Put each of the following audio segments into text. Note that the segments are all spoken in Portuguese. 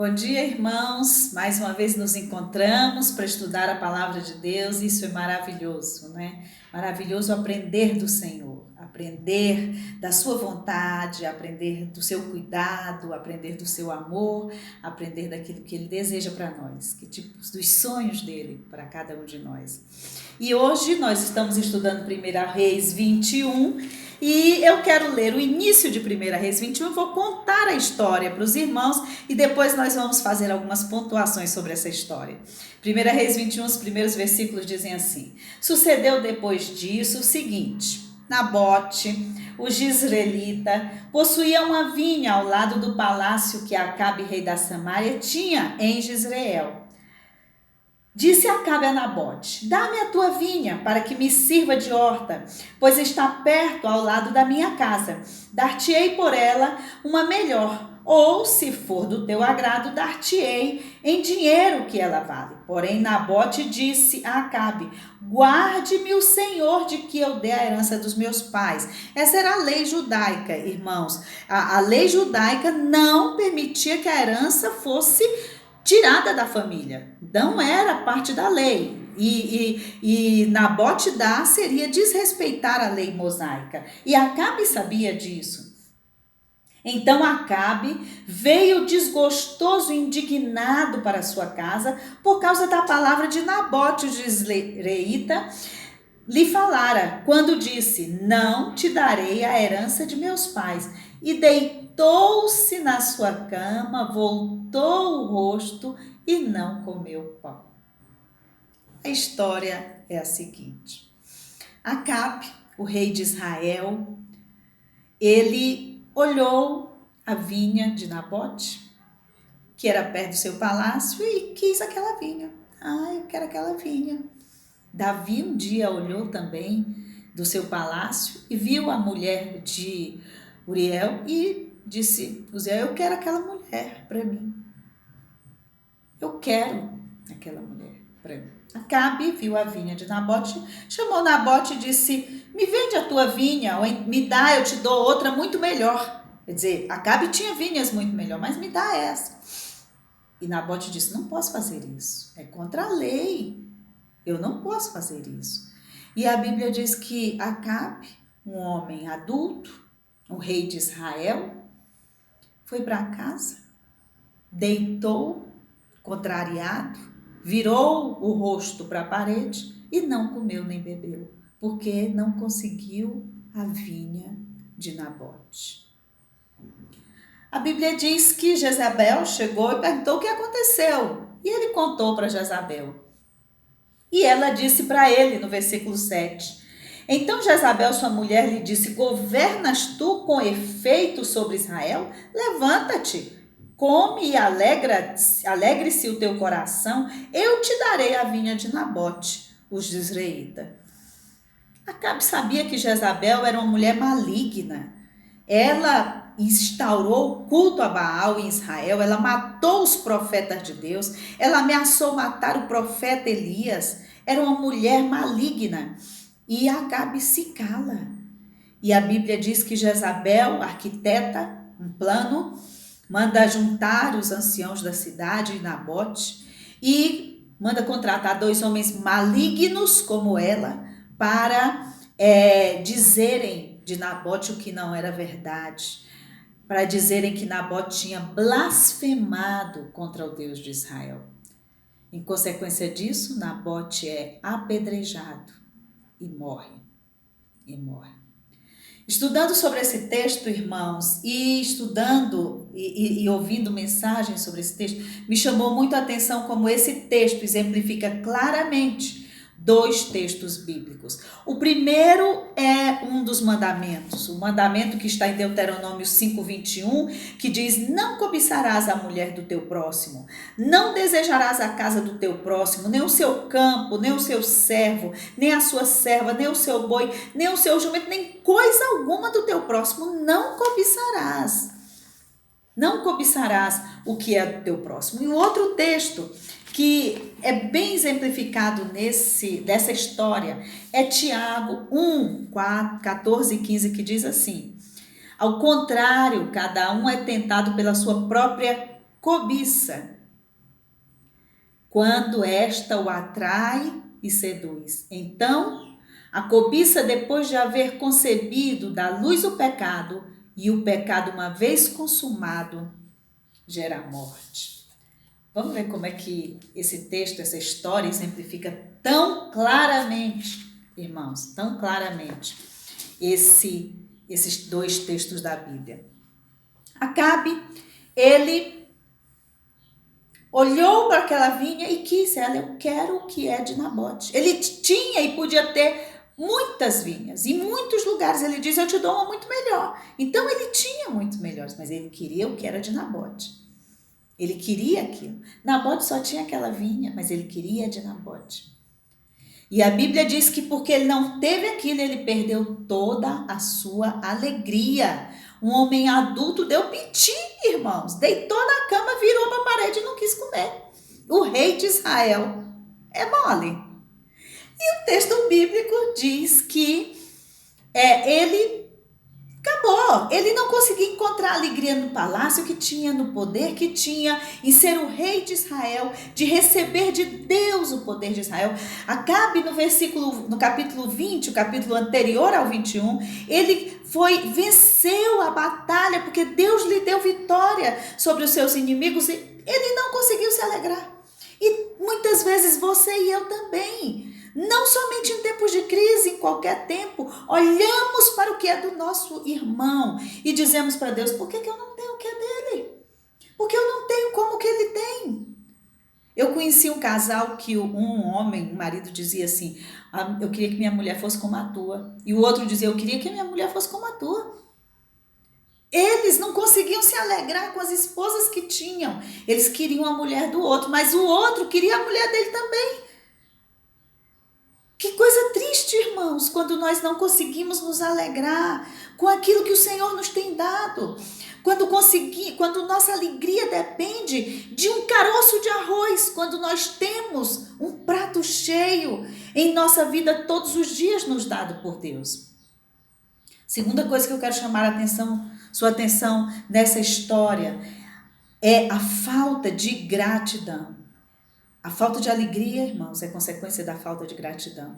Bom dia, irmãos. Mais uma vez nos encontramos para estudar a palavra de Deus. Isso é maravilhoso, né? Maravilhoso aprender do Senhor, aprender da sua vontade, aprender do seu cuidado, aprender do seu amor, aprender daquilo que Ele deseja para nós, que tipos dos sonhos dele para cada um de nós. E hoje nós estamos estudando 1 Reis 21. E eu quero ler o início de 1 Reis 21, eu vou contar a história para os irmãos e depois nós vamos fazer algumas pontuações sobre essa história. 1 Reis 21, os primeiros versículos dizem assim: Sucedeu depois disso o seguinte: Nabote, o jezreelita, possuía uma vinha ao lado do palácio que Acabe, rei da Samaria, tinha em Jezreel. Disse Acabe a Nabote: Dá-me a tua vinha, para que me sirva de horta, pois está perto ao lado da minha casa. Dar-te-ei por ela uma melhor, ou, se for do teu agrado, dar-te-ei em dinheiro que ela vale. Porém, Nabote disse a Acabe: Guarde-me o Senhor de que eu dê a herança dos meus pais. Essa era a lei judaica, irmãos. A lei judaica não permitia que a herança fosse tirada da família, não era parte da lei. E Nabote dar seria desrespeitar a lei mosaica. E Acabe sabia disso. Então Acabe veio desgostoso e indignado para sua casa por causa da palavra de Nabote, o jezreelita, lhe falara, quando disse: Não te darei a herança de meus pais. E deitou-se na sua cama, voltou o rosto e não comeu pão. A história é a seguinte: Acabe, o rei de Israel, ele olhou a vinha de Nabote, que era perto do seu palácio, e quis aquela vinha. Eu quero aquela vinha. Davi um dia olhou também do seu palácio e viu a mulher de Uriel e disse: Uziel, eu quero aquela mulher para mim. Eu quero aquela mulher para mim. Acabe viu a vinha de Nabote, chamou Nabote e disse: Me vende a tua vinha, ou me dá, eu te dou outra muito melhor. Quer dizer, Acabe tinha vinhas muito melhor, mas me dá essa. E Nabote disse: Não posso fazer isso, é contra a lei. Eu não posso fazer isso. E a Bíblia diz que Acabe, um homem adulto, um rei de Israel, foi para casa, deitou, contrariado, virou o rosto para a parede e não comeu nem bebeu, porque não conseguiu a vinha de Nabote. A Bíblia diz que Jezabel chegou e perguntou o que aconteceu. E ele contou para Jezabel. E ela disse para ele, no versículo 7, Então Jezabel, sua mulher, lhe disse: Governas tu com efeito sobre Israel? Levanta-te, come e alegre-se o teu coração, eu te darei a vinha de Nabote, o jezreelita. Acabe sabia que Jezabel era uma mulher maligna. Ela instaurou o culto a Baal em Israel, ela matou os profetas de Deus, ela ameaçou matar o profeta Elias. Era uma mulher maligna. E Acabe se cala. E a Bíblia diz que Jezabel arquiteta um plano, manda juntar os anciãos da cidade, Nabote, e manda contratar 2 homens malignos como ela para dizerem de Nabote o que não era verdade, para dizerem que Nabote tinha blasfemado contra o Deus de Israel. Em consequência disso, Nabote é apedrejado e morre. Estudando sobre esse texto, irmãos, e estudando e ouvindo mensagens sobre esse texto, me chamou muito a atenção como esse texto exemplifica claramente 2 textos bíblicos. O primeiro é um dos mandamentos, o mandamento que está em Deuteronômio 5:21, que diz: Não cobiçarás a mulher do teu próximo, não desejarás a casa do teu próximo, nem o seu campo, nem o seu servo, nem a sua serva, nem o seu boi, nem o seu jumento, nem coisa alguma do teu próximo não cobiçarás. Não cobiçarás o que é do teu próximo. E o outro texto que é bem exemplificado dessa história é Tiago 1:14 e 15, que diz assim: Ao contrário, cada um é tentado pela sua própria cobiça, quando esta o atrai e seduz. Então, a cobiça, depois de haver concebido, dá luz ao pecado, e o pecado, uma vez consumado, gera a morte. Vamos ver como é que esse texto, essa história exemplifica tão claramente, irmãos, tão claramente, esses dois textos da Bíblia. Acabe, ele olhou para aquela vinha e quis ela, eu quero o que é de Nabote. Ele tinha e podia ter muitas vinhas, em muitos lugares. Ele diz, eu te dou uma muito melhor. Então ele tinha muito melhores, mas ele queria o que era de Nabote. Ele queria aquilo. Nabote só tinha aquela vinha, mas ele queria de Nabote. E a Bíblia diz que porque ele não teve aquilo, ele perdeu toda a sua alegria. Um homem adulto deu piti, irmãos. Deitou na cama, virou para a parede e não quis comer. O rei de Israel é mole. E o texto bíblico diz que ele acabou. Ele não conseguia encontrar alegria no palácio que tinha, no poder que tinha, em ser o rei de Israel, de receber de Deus o poder de Israel. Acabe no capítulo 20, o capítulo anterior ao 21, ele venceu a batalha, porque Deus lhe deu vitória sobre os seus inimigos e ele não conseguiu se alegrar. E muitas vezes você e eu também. Não somente em tempos de crise, em qualquer tempo, olhamos para o que é do nosso irmão e dizemos para Deus, por que eu não tenho o que é dele? Porque eu não tenho como o que ele tem. Eu conheci um casal que um marido dizia assim, eu queria que minha mulher fosse como a tua. E o outro dizia, eu queria que a minha mulher fosse como a tua. Eles não conseguiam se alegrar com as esposas que tinham. Eles queriam a mulher do outro, mas o outro queria a mulher dele também. Que coisa triste, irmãos, quando nós não conseguimos nos alegrar com aquilo que o Senhor nos tem dado. Quando nossa alegria depende de um caroço de arroz, quando nós temos um prato cheio em nossa vida todos os dias nos dado por Deus. Segunda coisa que eu quero chamar sua atenção nessa história é a falta de gratidão. A falta de alegria, irmãos, é consequência da falta de gratidão.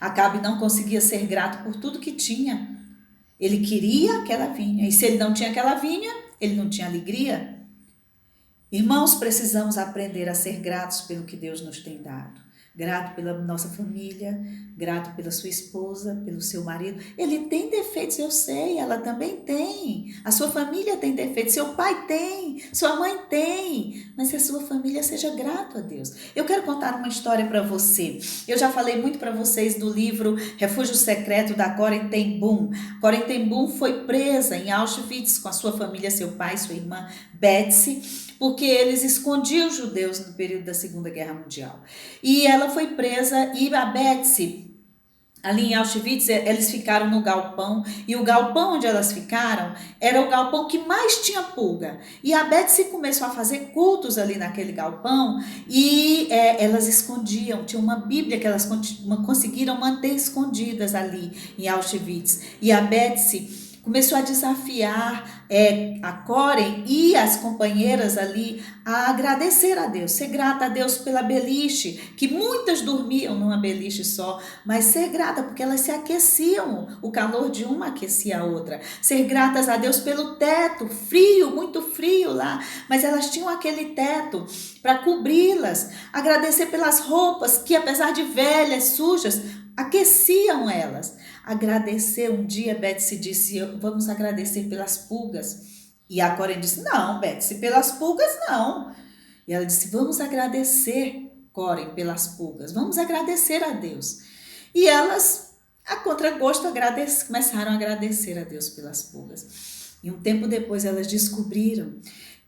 Acabe não conseguia ser grato por tudo que tinha. Ele queria aquela vinha. E se ele não tinha aquela vinha, ele não tinha alegria. Irmãos, precisamos aprender a ser gratos pelo que Deus nos tem dado. Grato pela nossa família, grato pela sua esposa, pelo seu marido. Ele tem defeitos, eu sei, ela também tem. A sua família tem defeitos, seu pai tem, sua mãe tem. Mas que a sua família seja grato a Deus. Eu quero contar uma história para você. Eu já falei muito para vocês do livro Refúgio Secreto da Corrie ten Boom. Corrie ten Boom foi presa em Auschwitz com a sua família, seu pai, sua irmã Betsy, porque eles escondiam os judeus no período da Segunda Guerra Mundial. E ela foi presa e a Betsy, ali em Auschwitz, eles ficaram no galpão, e o galpão onde elas ficaram era o galpão que mais tinha pulga. E a Betsy começou a fazer cultos ali naquele galpão e elas escondiam, tinha uma Bíblia que elas conseguiram manter escondidas ali em Auschwitz. E a Betsy começou a desafiar a Corrie e as companheiras ali a agradecer a Deus, ser grata a Deus pela beliche, que muitas dormiam numa beliche só, mas ser grata porque elas se aqueciam, o calor de uma aquecia a outra. Ser gratas a Deus pelo teto, frio, muito frio lá, mas elas tinham aquele teto para cobri-las. Agradecer pelas roupas que, apesar de velhas, sujas, aqueciam elas. Agradecer, um dia Betsy disse, vamos agradecer pelas pulgas. E a Corrie disse, não, Betsy, pelas pulgas não. E ela disse, vamos agradecer, Corrie, pelas pulgas, vamos agradecer a Deus. E elas, a contragosto, começaram a agradecer a Deus pelas pulgas. E um tempo depois elas descobriram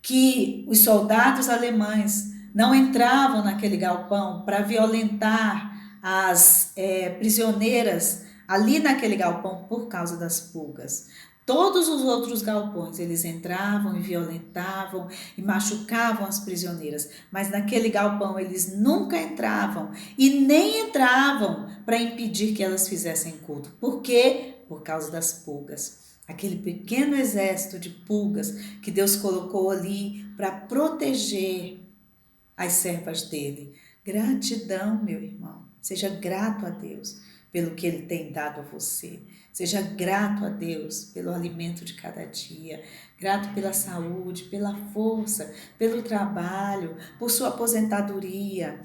que os soldados alemães não entravam naquele galpão para violentar as prisioneiras ali naquele galpão por causa das pulgas. Todos os outros galpões, eles entravam e violentavam e machucavam as prisioneiras, mas naquele galpão eles nunca entravam e nem entravam para impedir que elas fizessem culto. Por quê? Por causa das pulgas. Aquele pequeno exército de pulgas que Deus colocou ali para proteger as servas dele. Gratidão, meu irmão. Seja grato a Deus pelo que ele tem dado a você. Seja grato a Deus pelo alimento de cada dia. Grato pela saúde, pela força, pelo trabalho, por sua aposentadoria,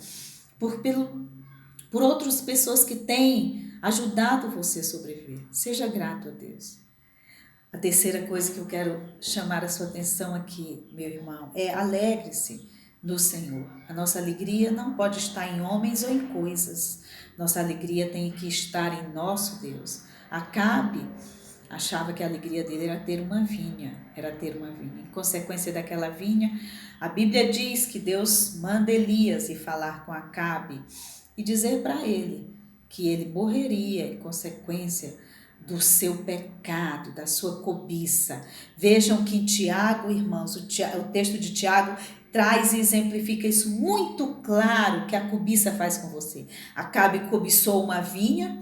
por outras pessoas que têm ajudado você a sobreviver. Seja grato a Deus. A terceira coisa que eu quero chamar a sua atenção aqui, meu irmão, é alegre-se no Senhor. A nossa alegria não pode estar em homens ou em coisas. Nossa alegria tem que estar em nosso Deus. Acabe achava que a alegria dele era ter uma vinha, Em consequência daquela vinha, a Bíblia diz que Deus manda Elias ir falar com Acabe e dizer para ele que ele morreria em consequência do seu pecado, da sua cobiça. Vejam que Tiago, irmãos, o texto de Tiago traz e exemplifica isso muito claro que a cobiça faz com você. Acabe cobiçou uma vinha,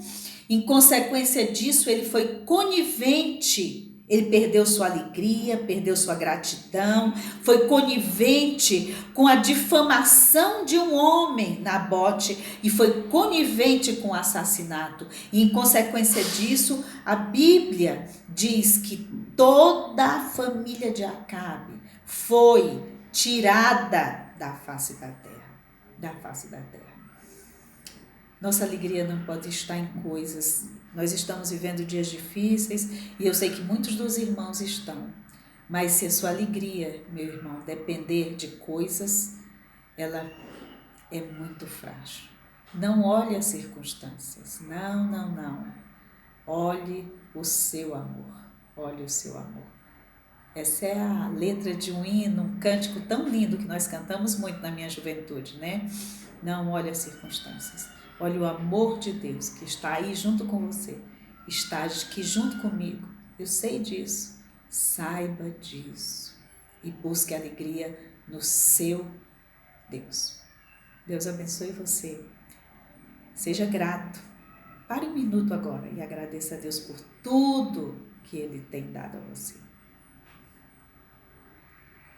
em consequência disso ele foi conivente. Ele perdeu sua alegria, perdeu sua gratidão, foi conivente com a difamação de um homem, Nabote, e foi conivente com o assassinato. E em consequência disso, a Bíblia diz que toda a família de Acabe foi tirada da face da terra, Nossa alegria não pode estar em coisas. Nós estamos vivendo dias difíceis e eu sei que muitos dos irmãos estão. Mas se a sua alegria, meu irmão, depender de coisas, ela é muito frágil. Não olhe as circunstâncias. Não. Olhe o seu amor. Olhe o seu amor. Essa é a letra de um hino, um cântico tão lindo que nós cantamos muito na minha juventude, né? Não olhe as circunstâncias. Olhe o amor de Deus que está aí junto com você. Está aqui junto comigo. Eu sei disso. Saiba disso. E busque alegria no seu Deus. Deus abençoe você. Seja grato. Pare um minuto agora e agradeça a Deus por tudo que Ele tem dado a você.